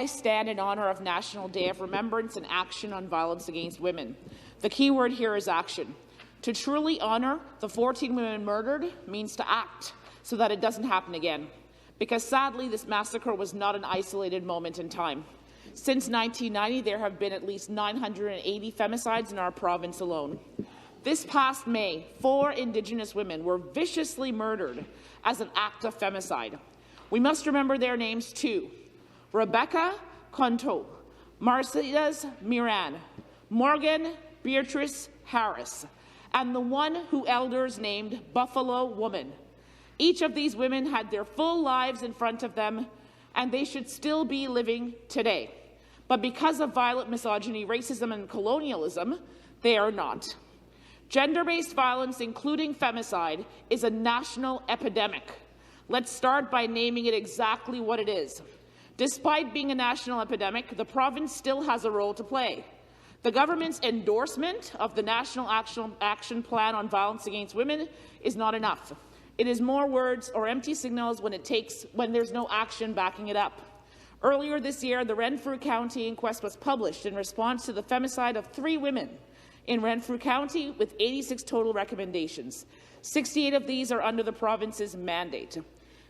I stand in honour of National Day of Remembrance and Action on Violence Against Women. The key word here is action. To truly honour the 14 women murdered means to act so that it doesn't happen again. Because sadly, this massacre was not an isolated moment in time. Since 1990, there have been at least 980 femicides in our province alone. This past May, 4 Indigenous women were viciously murdered as an act of femicide. We must remember their names too. Rebecca Conto, Mercedes Miran, Morgan Beatrice Harris, and the one who elders named Buffalo Woman. Each of these women had their full lives in front of them, and they should still be living today. But because of violent misogyny, racism, and colonialism, they are not. Gender-based violence, including femicide, is a national epidemic. Let's start by naming it exactly what it is. Despite being a national epidemic, the province still has a role to play. The government's endorsement of the National Action Plan on Violence Against Women is not enough. It is more words or empty signals when there's no action backing it up. Earlier this year, the Renfrew County inquest was published in response to the femicide of 3 women in Renfrew County, with 86 total recommendations. 68 of these are under the province's mandate.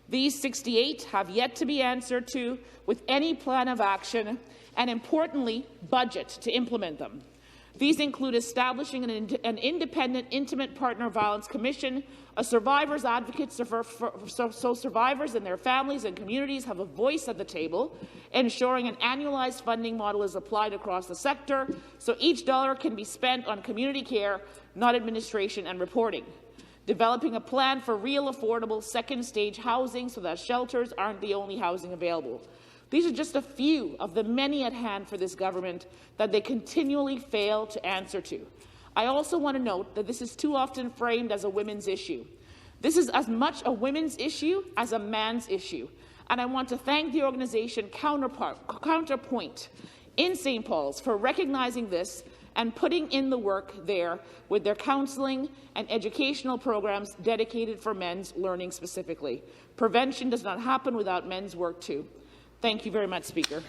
These 68 have yet to be answered to with any plan of action and, importantly, budget to implement them. These include establishing an independent intimate partner violence commission, a survivors advocate so survivors and their families and communities have a voice at the table, ensuring an annualized funding model is applied across the sector so each dollar can be spent on community care, not administration and reporting. Developing a plan for real affordable second-stage housing so that shelters aren't the only housing available. These are just a few of the many at hand for this government that they continually fail to answer to. I also want to note that this is too often framed as a women's issue. This is as much a women's issue as a man's issue, and I want to thank the organization Counterpoint in St. Paul's for recognizing this and putting in the work there with their counselling and educational programs dedicated for men's learning specifically. Prevention does not happen without men's work too. Thank you very much, Speaker.